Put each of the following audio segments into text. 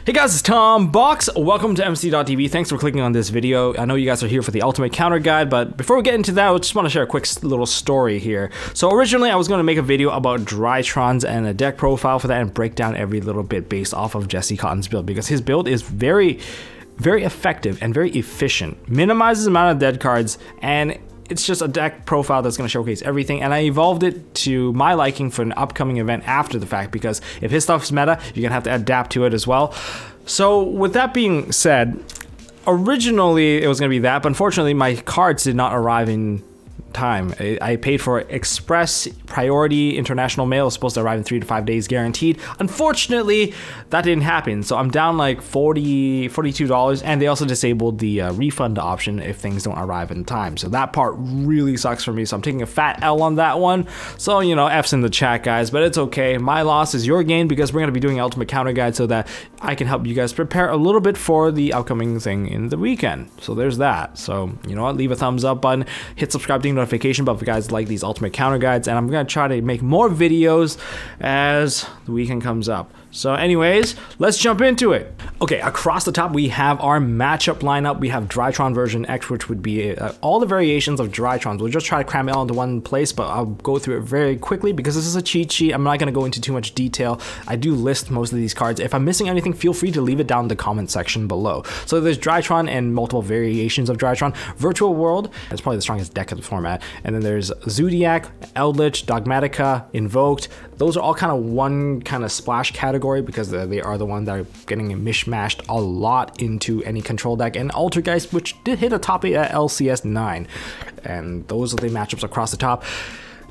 Hey guys, it's Tom Box. Welcome to MST.TV. Thanks for clicking on this video. I know you guys are here for the ultimate counter guide, but before we get into that, I just want to share a quick little story here. So originally I was going to make a video about Drytrons and a deck profile for that and break down every little bit based off of Jesse Cotton's build, because his build is very effective and very efficient. Minimizes the amount of dead cards, and it's just a deck profile that's going to showcase everything, and I evolved it to my liking for an upcoming event after the fact, because if his stuff's meta, you're going to have to adapt to it as well. So with that being said, originally it was going to be that, but unfortunately my cards did not arrive in time. I paid for express priority international mail. It was supposed to arrive in 3 to 5 days guaranteed. Unfortunately, that didn't happen. So I'm down like $42, and they also disabled the refund option if things don't arrive in time. So that part really sucks for me. So I'm taking a fat L on that one. So, you know, F's in the chat, guys, but it's okay. My loss is your gain, because we're going to be doing ultimate counter guide so that I can help you guys prepare a little bit for the upcoming thing in the weekend. So there's that. So, you know what, leave a thumbs up button, hit subscribe, ding notification bell if you guys like these ultimate counter guides, and I'm going to try to make more videos as the weekend comes up. So anyways, let's jump into it. Okay, across the top we have our matchup lineup. We have Drytron version X, which would be all the variations of Drytrons. We'll just try to cram it all into one place, but I'll go through it very quickly because this is a cheat sheet. I'm not going to go into too much detail. I do list most of these cards. If I'm missing anything, feel free to leave it down in the comment section below. So there's Drytron and multiple variations of Drytron. Virtual World is probably the strongest deck of the format. And then there's Zodiac, Eldritch, Dogmatica, Invoked. Those are all kind of one kind of splash category, because they are the ones that are getting mishmashed a lot into any control deck, and Altergeist, which did hit a top 8 at LCS 9. And those are the matchups across the top.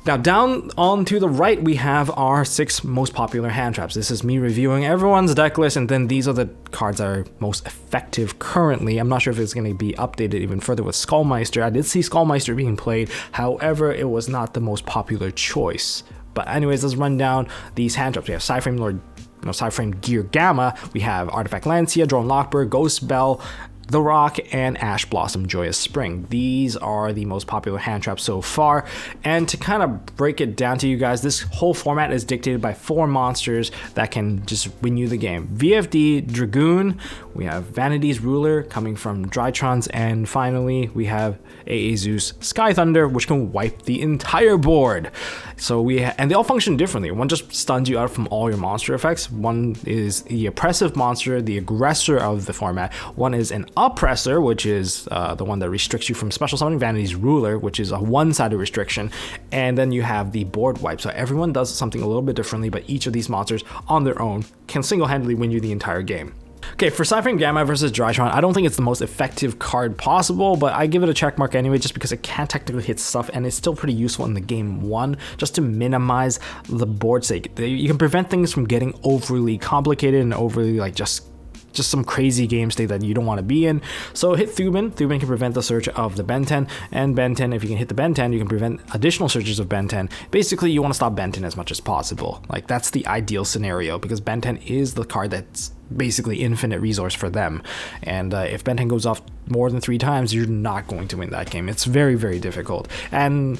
Now down on to the right, we have our 6 most popular hand traps. This is me reviewing everyone's deck list, and then these are the cards that are most effective currently. I'm not sure if it's going to be updated even further with Skullmeister. I did see Skullmeister being played, however, it was not the most popular choice. But anyways, let's run down these hand traps. We have Psyframe Lord, Psyframe Gear Gamma. We have Artifact Lancea, Drone Lockbird, Ghost Belle, The Rock, and Ash Blossom Joyous Spring. These are the most popular hand traps so far. And to kind of break it down to you guys, this whole format is dictated by 4 monsters that can just win you the game. VFD, Dragoon, we have Vanity's Ruler coming from Drytrons, and finally we have AA Zeus Sky Thunder, which can wipe the entire board. So and they all function differently. One just stuns you out from all your monster effects. One is the oppressive monster, the aggressor of the format. One is an oppressor, which is the one that restricts you from special summoning. Vanity's Ruler, which is a one-sided restriction. And then you have the board wipe. So everyone does something a little bit differently, but each of these monsters on their own can single-handedly win you the entire game. Okay, for Psyframe Gamma versus Drytron, I don't think it's the most effective card possible, but I give it a check mark anyway, just because it can technically hit stuff, and it's still pretty useful in the game 1, just to minimize the board sake. You can prevent things from getting overly complicated and overly like just some crazy game state that you don't want to be in. So hit Thuban. Thuban can prevent the search of the Ben 10, and Ben 10, if you can hit the Ben 10, you can prevent additional searches of Ben 10. Basically, you want to stop Ben 10 as much as possible. Like, that's the ideal scenario, because Ben 10 is the card that's basically infinite resource for them. And if Ben 10 goes off more than 3 times, you're not going to win that game. It's very, very difficult. And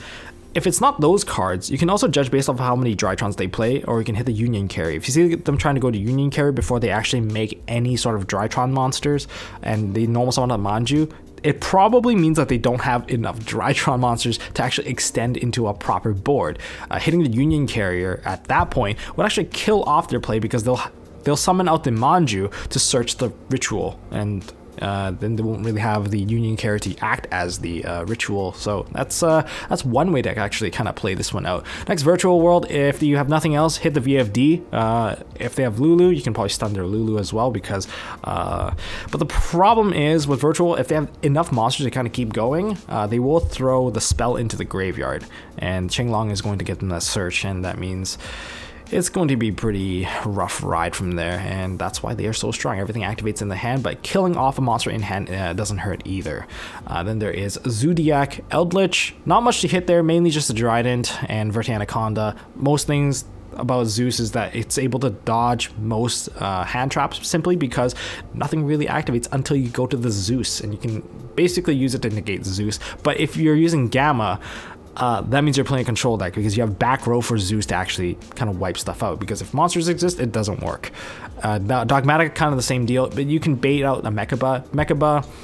if it's not those cards, you can also judge based off of how many Drytrons they play, or you can hit the Union Carry. If you see them trying to go to Union Carry before they actually make any sort of Drytron monsters, and they normal summon a Manju, it probably means that they don't have enough Drytron monsters to actually extend into a proper board. Hitting the Union Carrier at that point would actually kill off their play, because they'll summon out the Manju to search the ritual, and then they won't really have the Union Carrier to act as the ritual. So that's one way to actually kind of play this one out. Next, Virtual World. If you have nothing else, hit the VFD. If they have Lulu, you can probably stun their Lulu as well, because but the problem is with Virtual, if they have enough monsters to kind of keep going, they will throw the spell into the graveyard, and Qinglong is going to get them that search, and that means it's going to be pretty rough ride from there, and that's why they are so strong. Everything activates in the hand, but killing off a monster in hand doesn't hurt either. Then there is Zodiac, Eldritch. Not much to hit there, mainly just a Trident and Vertanaconda. Most things about Zeus is that it's able to dodge most hand traps, simply because nothing really activates until you go to the Zeus, and you can basically use it to negate Zeus. But if you're using Gamma, that means you're playing a control deck because you have back row for Zeus to actually kind of wipe stuff out, because if monsters exist, it doesn't work. Dogmatic, kind of the same deal, but you can bait out a Mechaba,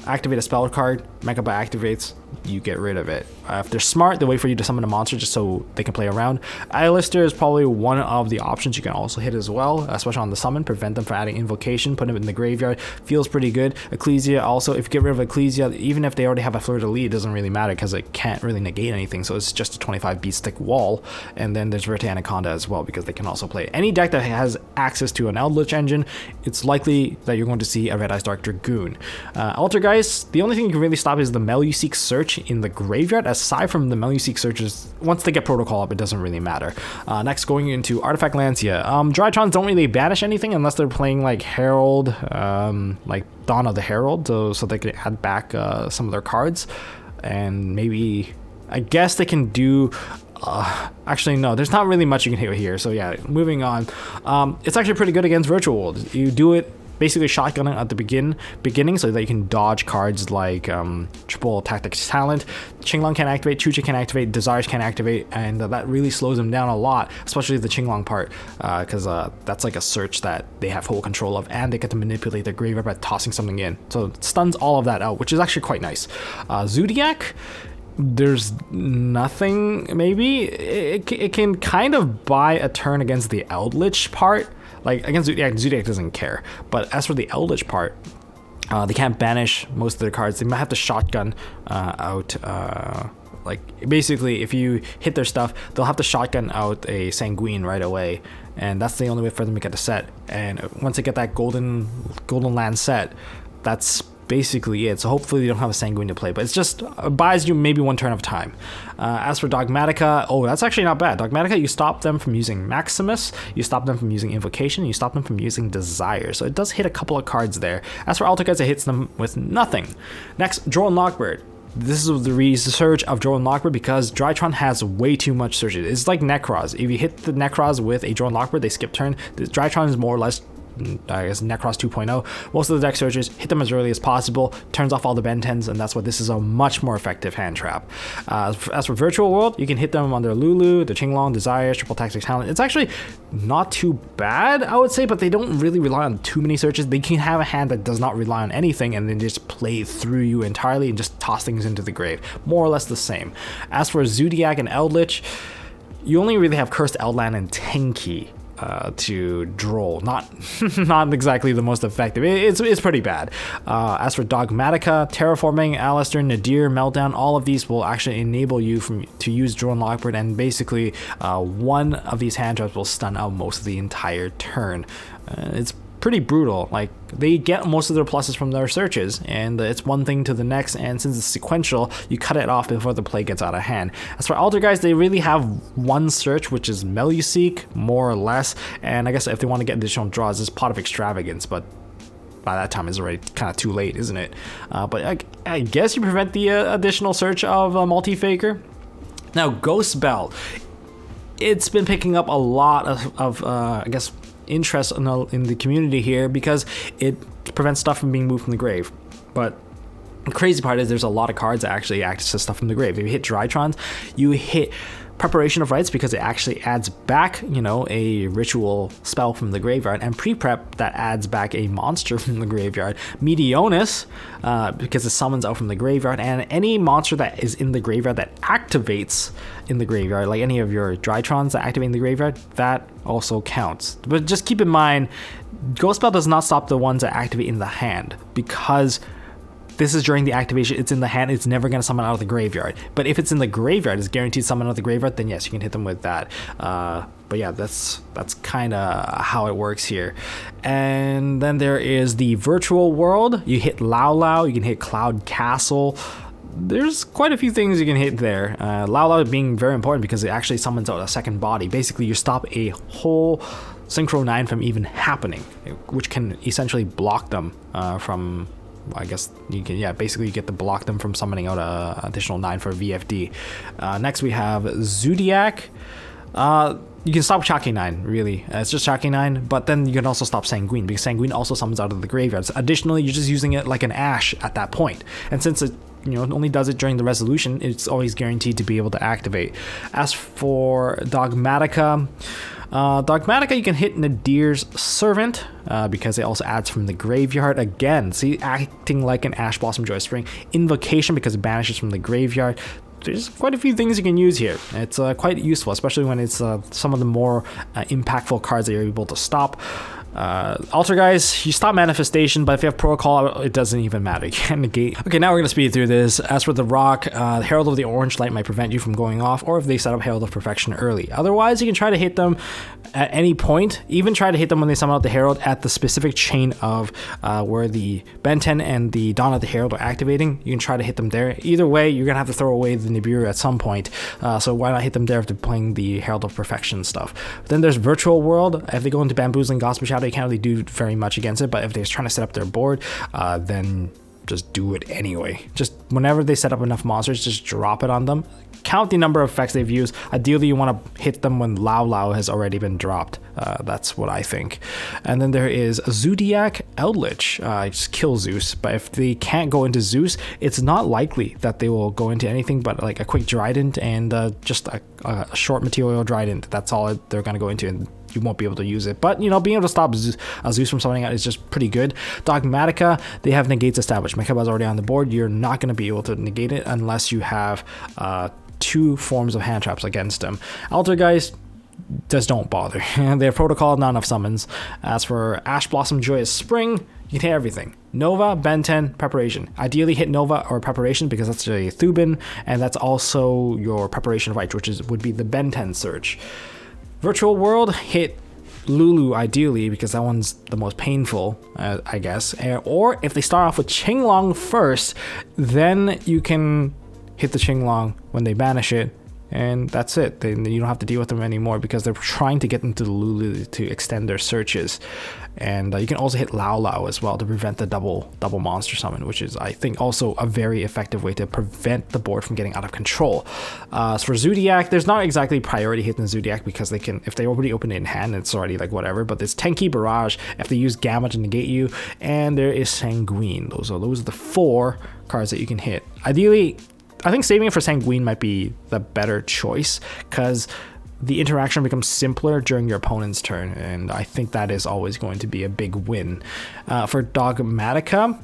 activate a spell card, Mechaba activates, you get rid of it. If they're smart, they wait for you to summon a monster just so they can play around. Alistair is probably one of the options you can also hit as well, especially on the summon. Prevent them from adding invocation, put them in the graveyard, feels pretty good. Ecclesia also, if you get rid of Ecclesia, even if they already have a Fleur de Lis, it doesn't really matter because it can't really negate anything, so it's just a 25 beat stick wall. And then there's Verte Anaconda as well, because they can also play any deck that has access to an Eldritch engine. It's likely that you're going to see a Red Eyes Dark Dragoon. Altergeist, the only thing you can really stop is the Meluseek Search in the graveyard. Aside from the Meluseek Searches, once they get protocol up, it doesn't really matter. Next, going into Artifact Lancea. Drytrons don't really banish anything unless they're playing like Herald, like Dawn of the Herald, so they can add back some of their cards. And maybe, I guess they can do... actually, no, there's not really much you can hit here. So yeah, moving on. It's actually pretty good against Virtual World. You do it basically shotgunning at the beginning so that you can dodge cards like triple tactics talent. Qinglong can activate, Chuchi can activate, Desires can activate, and that really slows them down a lot, especially the Qinglong part, because that's like a search that they have full control of, and they get to manipulate their graveyard by tossing something in. So it stuns all of that out, which is actually quite nice. Zodiac, there's nothing, maybe it can kind of buy a turn against the Eldritch part. Like against Zodiac doesn't care, but as for the Eldritch part, they can't banish most of their cards. They might have to shotgun out, like basically if you hit their stuff, they'll have to shotgun out a Sanguine right away, and that's the only way for them to get the set. And once they get that golden land set, that's basically it. So hopefully they don't have a Sanguine to play, but it's just buys you maybe one turn of time. As for Dogmatica, oh, that's actually not bad. Dogmatica, you stop them from using Maximus, you stop them from using Invocation, you stop them from using Desire, so it does hit a couple of cards there. As for Altergeist, it hits them with nothing. Next, Droll and Lockbird. This is the resurge of Droll and Lockbird because Drytron has way too much searches. It's like Necros. If you hit the Necros with a Droll and Lockbird, they skip turn. The Drytron is more or less, I guess, Necros 2.0. Most of the deck searches hit them as early as possible, turns off all the Ben 10s, and that's why this is a much more effective hand trap. As for Virtual World, you can hit them on their Lulu, the Qinglong, Desires, Triple Tactics Talent. It's actually not too bad, I would say, but they don't really rely on too many searches. They can have a hand that does not rely on anything and then just play through you entirely and just toss things into the grave. More or less the same. As for Zodiac and Eldritch, you only really have Cursed Outland and Tenki to Droll. Not exactly the most effective. It's pretty bad. As for Dogmatica, Terraforming, Alistair, Nadir, Meltdown, all of these will actually enable you to use Droll and Lockbird, and basically one of these hand traps will stun out most of the entire turn. It's pretty brutal. Like, they get most of their pluses from their searches, and it's one thing to the next, and since it's sequential, you cut it off before the play gets out of hand. As for Altergeist, they really have one search, which is Meluseek, more or less, and I guess if they want to get additional draws, it's Pot of Extravagance, but by that time it's already kind of too late, isn't it? But I guess you prevent the additional search of Multi-Faker. Now, Ghost Belle, it's been picking up a lot of I guess, interest in the community here because it prevents stuff from being moved from the grave. But the crazy part is there's a lot of cards that actually access stuff from the grave. If you hit Drytrons, you hit Preparation of Rites because it actually adds back, you know, a ritual spell from the graveyard, and Pre-Prep that adds back a monster from the graveyard. Meteonis because it summons out from the graveyard, and any monster that is in the graveyard that activates in the graveyard, like any of your Drytrons that activate in the graveyard, that also counts. But just keep in mind, Ghost Belle does not stop the ones that activate in the hand, because this is during the activation, it's in the hand, it's never going to summon out of the graveyard. But if it's in the graveyard, it's guaranteed summon out of the graveyard, then yes, you can hit them with that. But yeah, that's kind of how it works here. And then there is the Virtual World. You hit Lao Lao, you can hit Cloud Castle. There's quite a few things you can hit there. Lao Lao being very important because it actually summons out a second body. Basically, you stop a whole Synchro 9 from even happening, which can essentially block them from... I guess you can, yeah, basically you get to block them from summoning out a additional 9 for VFD. Next we have Zodiac. You can stop Shocking 9, really. It's just Shocking 9, but then you can also stop Sanguine, because Sanguine also summons out of the graveyards. Additionally, you're just using it like an Ash at that point. And since it only does it during the resolution, it's always guaranteed to be able to activate. As for Dogmatica, you can hit Nibiru's Servant because it also adds from the graveyard. Again, see, acting like an Ash Blossom Joy Spring. Invocation because it banishes from the graveyard. There's quite a few things you can use here. It's quite useful, especially when it's some of the more impactful cards that you're able to stop. Altergeist, you stop manifestation, but if you have protocol, it doesn't even matter. You can't negate. Okay, now we're gonna speed through this. As for the rock, Herald of the Orange Light might prevent you from going off, or if they set up Herald of Perfection early. Otherwise, you can try to hit them at any point. Even try to hit them when they summon out the Herald at the specific chain of where the Ben 10 and the Dawn of the Herald are activating. You can try to hit them there. Either way, you're gonna have to throw away the Nibiru at some point. So why not hit them there if they're playing the Herald of Perfection stuff? Then there's Virtual World. If they go into Bamboozling Gospel Shadow, you can't really do very much against it, but if they're trying to set up their board, then just do it anyway. Just whenever they set up enough monsters, just drop it on them. Count the number of effects they've used. Ideally, you want to hit them when Lao Lao has already been dropped. That's what I think. And then there is Zodiac Eldritch. Just kill Zeus, but if they can't go into Zeus, it's not likely that they will go into anything but like a quick Trident and just a short material Trident. That's all they're going to go into, and you won't be able to use it. But being able to stop Zeus from summoning out is just pretty good. Dogmatica, they have negates established. Mechaba's already on the board. You're not going to be able to negate it unless you have 2 forms of hand traps against them. Altergeist, just don't bother. They have protocol, not enough summons. As for Ash Blossom Joyous Spring, you can hit everything. Nova, Ben 10, Preparation. Ideally hit Nova or Preparation because that's a Thubin, and that's also your Preparation right, which would be the Ben 10 search. Virtual World, hit Lulu ideally because that one's the most painful, I guess. Or if they start off with Qinglong first, then you can hit the Qinglong when they banish it, and that's it. Then you don't have to deal with them anymore because they're trying to get into the Lulu to extend their searches. And you can also hit Lao Lao as well to prevent the double monster summon, which is, I think, also a very effective way to prevent the board from getting out of control. As for Zodiac, there's not exactly priority hitting Zodiac because they can, if they already open it in hand, it's already like whatever. But there's Tenki Barrage if they use Gamma to negate you, and there is Sanguine. Those are the 4 cards that you can hit. Ideally, I think saving it for Sanguine might be the better choice because the interaction becomes simpler during your opponent's turn, and I think that is always going to be a big win. For Dogmatica,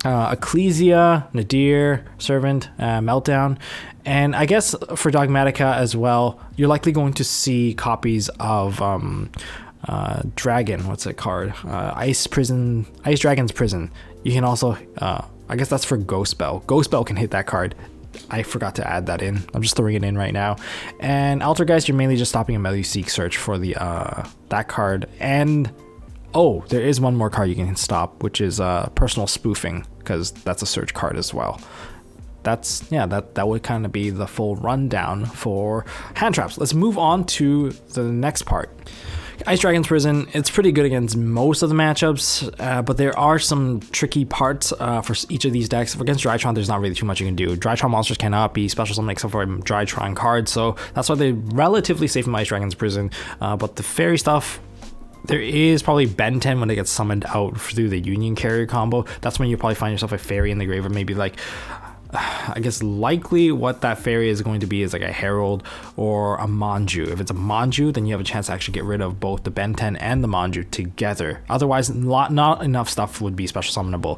Ecclesia, Nadir, Servant, Meltdown, and I guess for Dogmatica as well, you're likely going to see copies of Dragon, what's it called? Ice Dragon's Prison. You can also, I guess that's for Ghost Belle. Ghost Belle can hit that card. I forgot to add that in. I'm just throwing it in right now. And Altergeist, you're mainly just stopping a Meluseek search for the that card. And oh, there is one more card you can stop, which is Personal Spoofing, because that's a search card as well. That's, yeah, that would kind of be the full rundown for hand traps. Let's move on to the next part. Ice Dragon's Prison, it's pretty good against most of the matchups, but there are some tricky parts for each of these decks. Against Drytron, there's not really too much you can do. Drytron monsters cannot be special summoned except for Drytron cards, so that's why they're relatively safe in Ice Dragon's Prison. But the fairy stuff, there is probably Ben 10 when they get summoned out through the Union Carrier combo. That's when you probably find yourself a fairy in the grave, or maybe like, I guess likely what that fairy is going to be is like a Herald or a Manju. If it's a Manju, then you have a chance to actually get rid of both the Ben 10 and the Manju together. Otherwise, not enough stuff would be special summonable.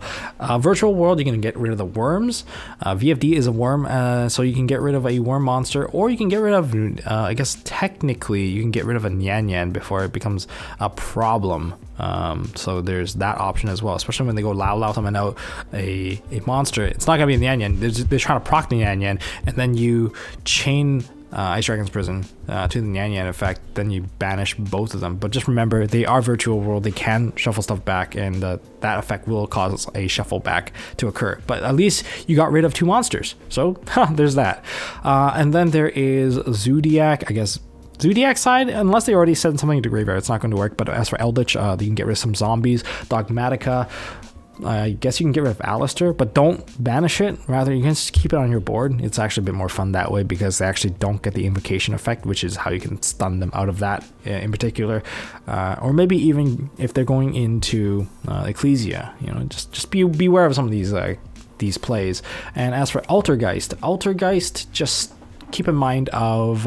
Virtual World, you can get rid of the worms. VFD is a worm, so you can get rid of a worm monster, or you can get rid of, I guess technically, you can get rid of a Nyan Nyan before it becomes a problem. So there's that option as well, especially when they go Lao summon out a monster. It's not gonna be a Nyan Nyan. They're trying to proc the Nyan Nyan, and then you chain Ice Dragon's Prison to the Nyan Nyan effect, then you banish both of them. But just remember, they are Virtual World, they can shuffle stuff back, and that effect will cause a shuffle back to occur. But at least you got rid of 2 monsters, so there's that. And then there is Zodiac, I guess. Zodiac side, unless they already sent something to graveyard, it's not going to work. But as for Eldritch, you can get rid of some zombies. Dogmatica, I guess you can get rid of Alistair, but don't banish it. Rather, you can just keep it on your board. It's actually a bit more fun that way because they actually don't get the invocation effect, which is how you can stun them out of that in particular. Or maybe even if they're going into Ecclesia, just beware of some of these these plays. And as for Altergeist, just keep in mind of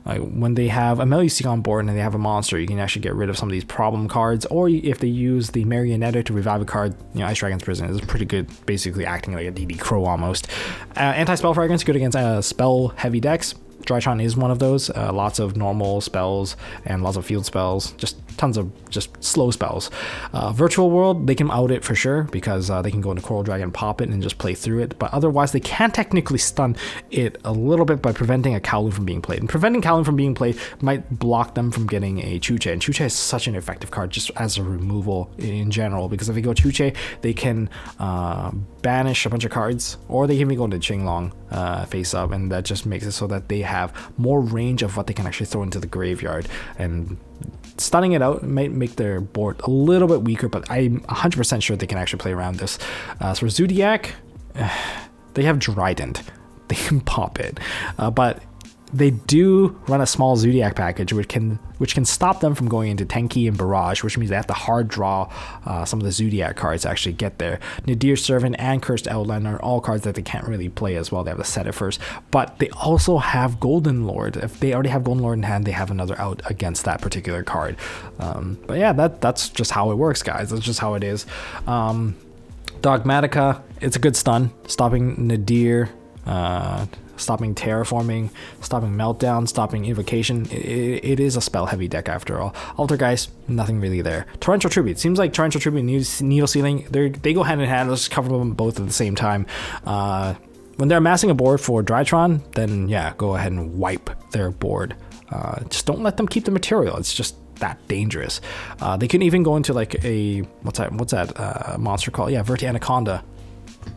like when they have a UCG on board and they have a monster, you can actually get rid of some of these problem cards, or if they use the Marionetta to revive a card, Ice Dragon's Prison is pretty good, basically acting like a DD Crow almost. Anti-spell fragrance, good against spell heavy decks. Drytron is one of those. Lots of normal spells and lots of field spells, just tons of just slow spells. Virtual World, they can out it for sure, because they can go into Coral Dragon, pop it, and just play through it. But otherwise, they can technically stun it a little bit by preventing a Kowloon from being played. And preventing Kowloon from being played might block them from getting a Chuche. And Chuche is such an effective card just as a removal in general, because if they go Chuche, they can banish a bunch of cards, or they can even go into Qinglong face up, and that just makes it so that they have more range of what they can actually throw into the graveyard. And stunning it out might make their board a little bit weaker, but I'm 100% sure they can actually play around this. So for Zodiac, they have Trident. They can pop it, but they do run a small Zodiac package, which can stop them from going into Tenki and Barrage, which means they have to hard draw some of the Zodiac cards to actually get there. Nadir Servant and Cursed Outland are all cards that they can't really play as well. They have to set it first, but they also have Golden Lord. If they already have Golden Lord in hand, they have another out against that particular card. But yeah, that's just how it works, guys. That's just how it is. Dogmatica, it's a good stun, stopping Nadir, stopping Terraforming, stopping Meltdown, stopping Invocation. It is a spell heavy deck after all. Altergeist, nothing really there. Torrential Tribute, seems like Torrential Tribute and Needle Sealing, they go hand in hand. Let's cover them both at the same time. When they're amassing a board for Drytron, then yeah, go ahead and wipe their board. Just don't let them keep the material. It's just that dangerous. They can even go into like a what's that monster called? Yeah, Verti Anaconda.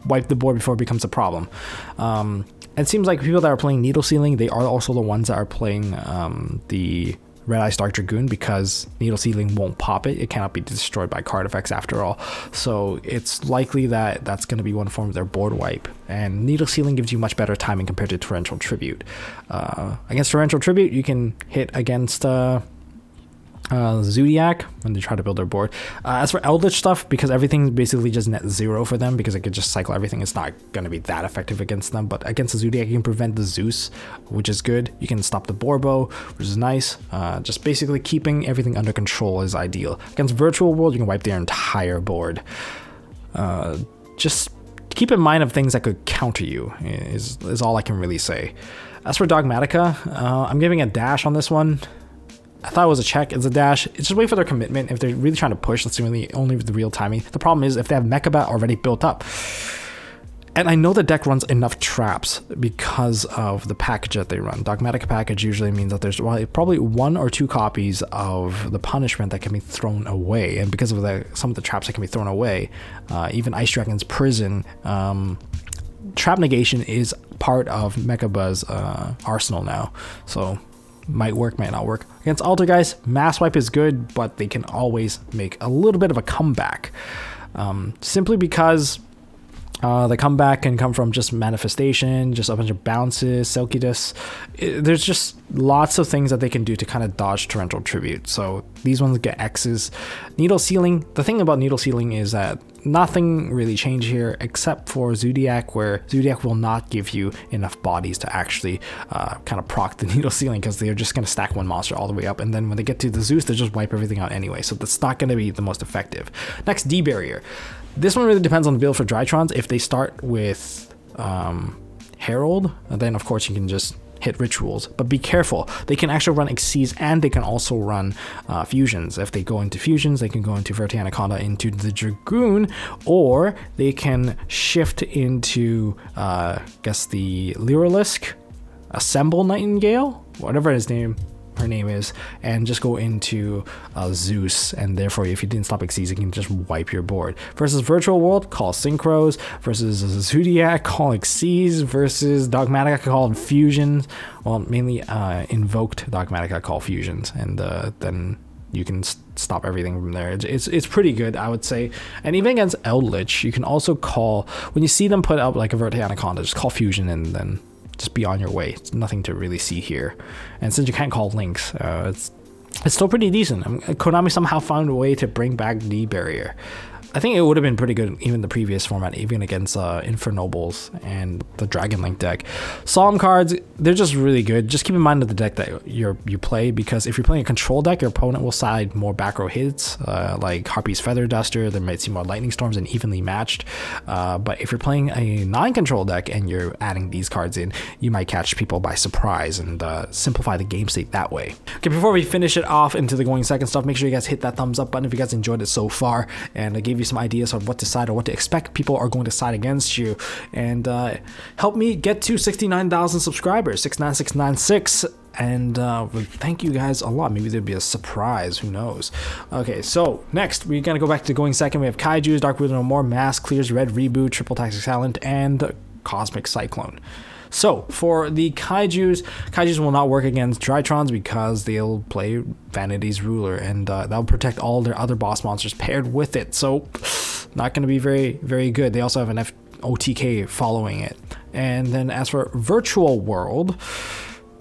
Wipe the board before it becomes a problem. It seems like people that are playing Needle Sealing, they are also the ones that are playing the Red Eye Stark Dragoon, because Needle Sealing won't pop it. It cannot be destroyed by card effects after all. So it's likely that that's going to be one form of their board wipe. And Needle Sealing gives you much better timing compared to Torrential Tribute. Against Torrential Tribute, you can hit against Zodiac when they try to build their board. As for Eldritch stuff, because everything's basically just net zero for them, because it could just cycle everything, it's not going to be that effective against them. But against the Zodiac, you can prevent the Zeus, which is good. You can stop the Borbo, which is nice. Just basically keeping everything under control is ideal. Against Virtual World, you can wipe their entire board. Just keep in mind of things that could counter you is all I can really say. As for Dogmatica, I'm giving a dash on this one. I thought it was a check. It's a dash. It's just wait for their commitment. If they're really trying to push, that's really only the real timing. The problem is if they have Mechabat already built up. And I know the deck runs enough traps because of the package that they run. Dogmatic package usually means that there's probably 1 or 2 copies of the punishment that can be thrown away. And because of some of the traps that can be thrown away, even Ice Dragon's Prison, trap negation is part of Mechaba's arsenal now. So might work, might not work. Against Altergeist, Mass Wipe is good, but they can always make a little bit of a comeback. Simply because the comeback can come from just Manifestation, just a bunch of bounces, Selkidas. There's just lots of things that they can do to kind of dodge Torrential Tribute. So these ones get X's. Needle Sealing, the thing about Needle Sealing is that nothing really changed here except for Zodiac, where Zodiac will not give you enough bodies to actually kind of proc the Needle Sealing, because they're just going to stack one monster all the way up, and then when they get to the Zeus, they just wipe everything out anyway, so that's not going to be the most effective. Next, D-Barrier. This one really depends on the build for Drytrons. If they start with Herald, then of course you can just hit Rituals, but be careful. They can actually run Exceeds, and they can also run Fusions. If they go into Fusions, they can go into Verti Anaconda into the Dragoon, or they can shift into, I guess, the Lyralisk, Assemble Nightingale, whatever her name is, and just go into Zeus, and therefore if you didn't stop Exceeds, you can just wipe your board. Versus Virtual World, call Synchros. Versus Zodiac, call Exceeds. Versus Dogmatica, call Fusions. Well, mainly Invoked Dogmatica, call Fusions, and then you can stop everything from there. It's pretty good, I would say. And even against Eldritch, you can also call, when you see them put up like a Verti Anaconda, just call Fusion and then just be on your way. It's nothing to really see here. And since you can't call links, it's still pretty decent. Konami somehow found a way to bring back D-Barrier. I think it would have been pretty good even the previous format, even against Infernobles and the Dragon Link deck. Solemn cards, they're just really good. Just keep in mind of the deck that you play, because if you're playing a control deck, your opponent will side more back row hits, like Harpy's Feather Duster. They might see more Lightning Storms and evenly matched. But if you're playing a non-control deck and you're adding these cards in, you might catch people by surprise and simplify the game state that way. Okay, before we finish it off into the going second stuff, make sure you guys hit that thumbs up button if you guys enjoyed it so far, and I gave you some ideas on what to side or what to expect people are going to side against you, and help me get to 69,000 subscribers, 69696, and thank you guys a lot. Maybe there'd be a surprise, who knows. Okay, so next we're gonna go back to going second. We have Kaijus, Dark Ruler No More, Mass Clears, Red Reboot, Triple Tactics Talent, and Cosmic Cyclone. So for the Kaijus will not work against Drytrons because they'll play Vanity's Ruler, and that'll protect all their other boss monsters paired with it. So not going to be very, very good. They also have an OTK following it. And then as for Virtual World,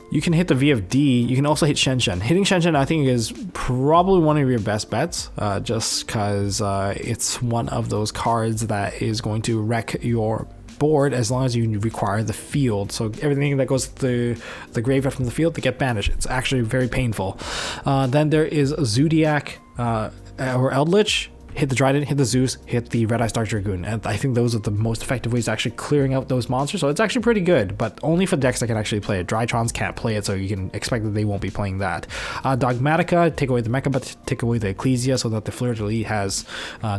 you can hit the VFD. You can also hit Shenshen. Hitting Shenshen, I think, is probably one of your best bets, just because it's one of those cards that is going to wreck your board as long as you require the field. So everything that goes to the graveyard from the field to get banished. It's actually very painful. Then there is Zodiac or Eldritch. Hit the Dryden, hit the Zeus, hit the Red Eye Dark Dragoon. And I think those are the most effective ways to actually clearing out those monsters. So it's actually pretty good, but only for decks that can actually play it. Drytrons can't play it, so you can expect that they won't be playing that. Dogmatica, take away the Mecha, but take away the Ecclesia so that the Fleur-de-Lis has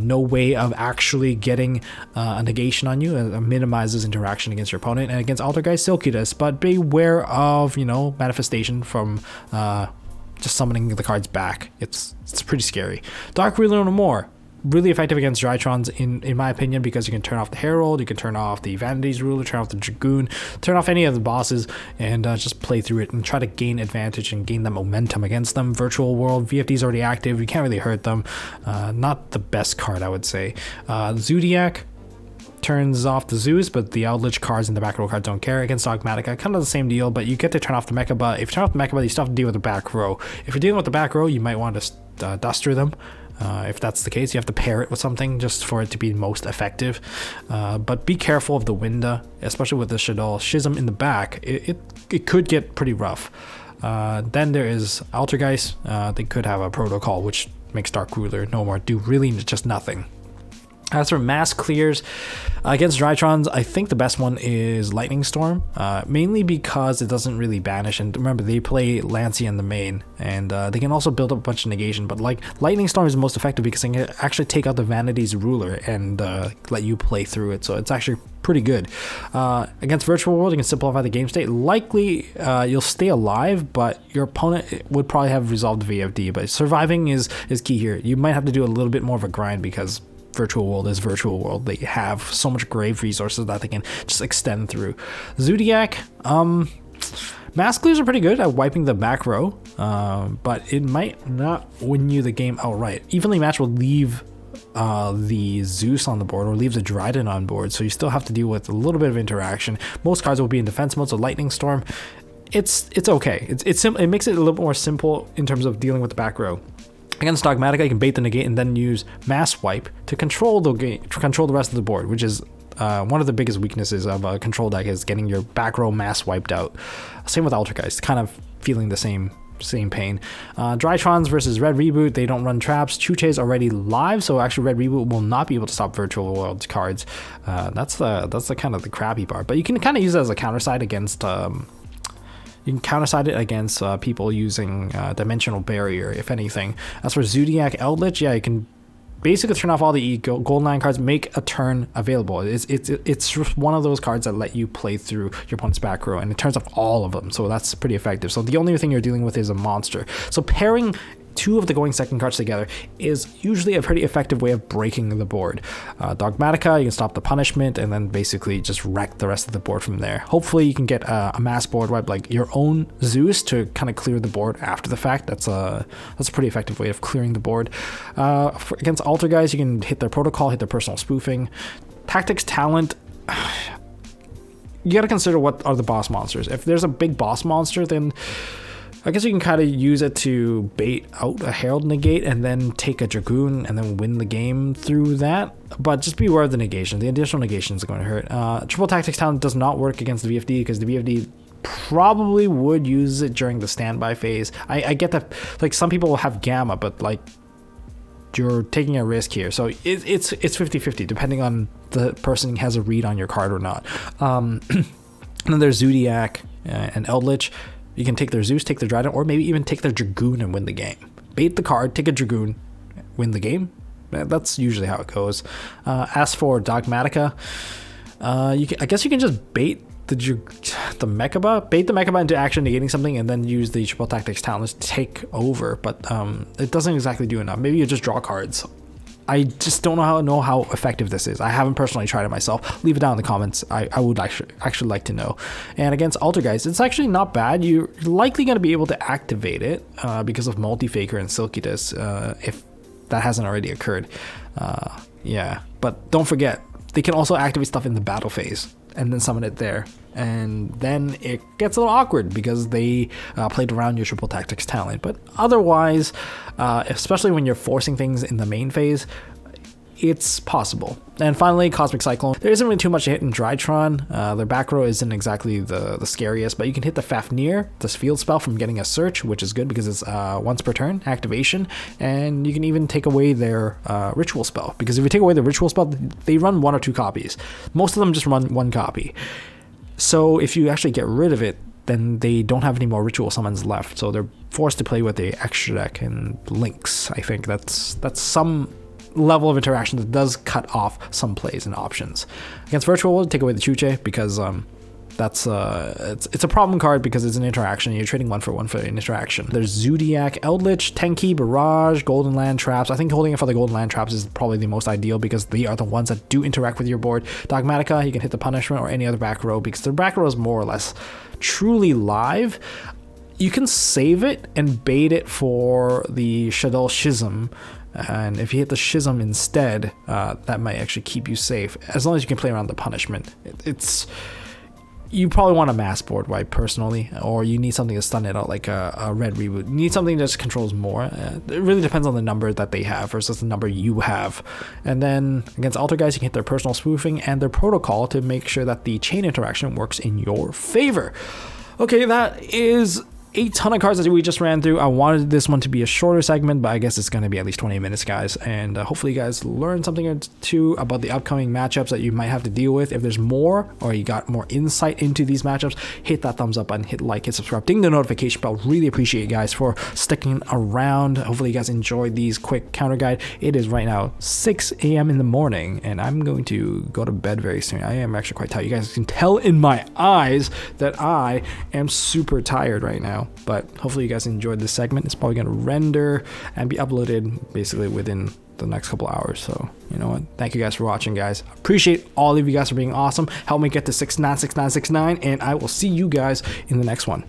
no way of actually getting a negation on you. It minimizes interaction against your opponent. And against Altergeist, Silky-Dust, but beware of, manifestation from just summoning the cards back. It's pretty scary. Dark Ruler No More. Really effective against Drytrons in my opinion, because you can turn off the Herald, you can turn off the Vanity's Ruler, turn off the Dragoon, turn off any of the bosses, and just play through it and try to gain advantage and gain that momentum against them. Virtual World, VFD is already active, you can't really hurt them. Not the best card, I would say. Zodiac turns off the Zeus, but the Eldritch cards and the back row cards don't care. Against Dogmatica, kind of the same deal, but you get to turn off the Mecha, but if you turn off the Mecha, you still have to deal with the back row. If you're dealing with the back row, you might want to Duster them. If that's the case, you have to pair it with something just for it to be most effective. But be careful of the Winda, especially with the Shaddoll Schism in the back. It could get pretty rough. Then there is Altergeist. They could have a protocol, which makes Dark Ruler No More do really just nothing. As for mass clears against Drytrons, I think the best one is Lightning Storm, mainly because it doesn't really banish. And remember, they play Lancea in the main, and they can also build up a bunch of negation. But like Lightning Storm is most effective because it can actually take out the Vanity's Ruler and let you play through it. So it's actually pretty good. Against Virtual World, you can simplify the game state. Likely, you'll stay alive, but your opponent would probably have resolved the VFD. But surviving is key here. You might have to do a little bit more of a grind because Virtual World is Virtual World. They have so much grave resources that they can just extend through. Zodiac, mass clears are pretty good at wiping the back row, but it might not win you the game outright. Evenly matched will leave the Zeus on the board or leaves a Dryden on board, so you still have to deal with a little bit of interaction. Most cards will be in defense mode, so Lightning Storm, it's okay. It makes it a little bit more simple in terms of dealing with the back row. Against Dogmatica, you can bait the negate and then use Mass Wipe to control the rest of the board, which is one of the biggest weaknesses of a control deck, is getting your back row mass wiped out. Same with Altergeist, kind of feeling the same pain. Drytrons versus Red Reboot, they don't run traps. Chuche is already live, so actually Red Reboot will not be able to stop Virtual World cards. That's the kind of the crappy part, but you can kind of use it as a counter side against you can counterside it against people using Dimensional Barrier, if anything. As for Zodiac Eldritch, yeah, you can basically turn off all the Gold 9 cards, make a turn available. It's one of those cards that let you play through your opponent's back row, and it turns off all of them, so that's pretty effective. So the only thing you're dealing with is a monster. So pairing two of the going second cards together is usually a pretty effective way of breaking the board. Dogmatica, you can stop the punishment and then basically just wreck the rest of the board from there. Hopefully you can get a mass board wipe, like your own Zeus, to kind of clear the board after the fact. That's a pretty effective way of clearing the board. Against Altergeist, you can hit their protocol, hit their personal spoofing. Tactics Talent, you got to consider what are the boss monsters. If there's a big boss monster, then I guess you can kind of use it to bait out a Herald negate and then take a Dragoon and then win the game through that. But just be aware of the negation. The additional negations are going to hurt. Triple Tactics Talent does not work against the VFD because the VFD probably would use it during the standby phase. I get that, like, some people will have Gamma, but like, you're taking a risk here. So it's 50-50 depending on the person has a read on your card or not. And then there's Zodiac and Eldritch. You can take their Zeus, take their Drytron, or maybe even take their Dragoon and win the game. Bait the card, take a Dragoon, win the game. That's usually how it goes. As for Dogmatica, I guess you can just bait the Mechaba, bait the Mechaba into action negating something, and then use the Triple Tactics talents to take over. But it doesn't exactly do enough. Maybe you just draw cards. I just don't know how effective this is. I haven't personally tried it myself. Leave it down in the comments. I would actually like to know. And against Altergeist, it's actually not bad. You're likely going to be able to activate it because of Multi-Faker and Silkidus if that hasn't already occurred. Yeah, but don't forget, they can also activate stuff in the battle phase and then summon it there. And then it gets a little awkward because they played around your Triple Tactics talent. But otherwise, especially when you're forcing things in the main phase, it's possible. And finally, Cosmic Cyclone. There isn't really too much to hit in Drytron. Their back row isn't exactly the scariest, but you can hit the Fafnir, this field spell, from getting a search, which is good because it's once per turn activation. And you can even take away their ritual spell, because if you take away the ritual spell, they run 1 or 2 copies. Most of them just run 1 copy. So if you actually get rid of it, then they don't have any more ritual summons left. So they're forced to play with the extra deck and links. I think that's some level of interaction that does cut off some plays and options. Against Virtual, we'll take away the Chuche because that's it's a problem card because it's an interaction. You're trading 1 for 1 for an interaction. There's Zodiac, Eldritch, Tenki, Barrage, Golden Land Traps. I think holding it for the Golden Land Traps is probably the most ideal because they are the ones that do interact with your board. Dogmatica, you can hit the Punishment or any other back row because their back row is more or less truly live. You can save it and bait it for the Shadul Schism. And if you hit the Schism instead, that might actually keep you safe, as long as you can play around the Punishment. You probably want a mass board wipe personally, or you need something to stun it out like a red reboot. You need something that just controls more. It really depends on the number that they have versus the number you have. And then against Altergeist, you can hit their personal spoofing and their protocol to make sure that the chain interaction works in your favor. Okay, that is a ton of cards that we just ran through. I wanted this one to be a shorter segment, but I guess it's going to be at least 20 minutes, guys. And hopefully you guys learned something or two about the upcoming matchups that you might have to deal with. If there's more, or you got more insight into these matchups, hit that thumbs up button, hit like, hit subscribe, ding the notification bell. Really appreciate you guys for sticking around. Hopefully you guys enjoyed these quick counter guide. It is right now 6 a.m. in the morning, and I'm going to go to bed very soon. I am actually quite tired. You guys can tell in my eyes that I am super tired right now. But hopefully you guys enjoyed this segment. It's probably going to render and be uploaded basically within the next couple hours. So you know what, thank you guys for watching, guys. Appreciate all of you guys for being awesome. Help me get to 696969, and I will see you guys in the next one.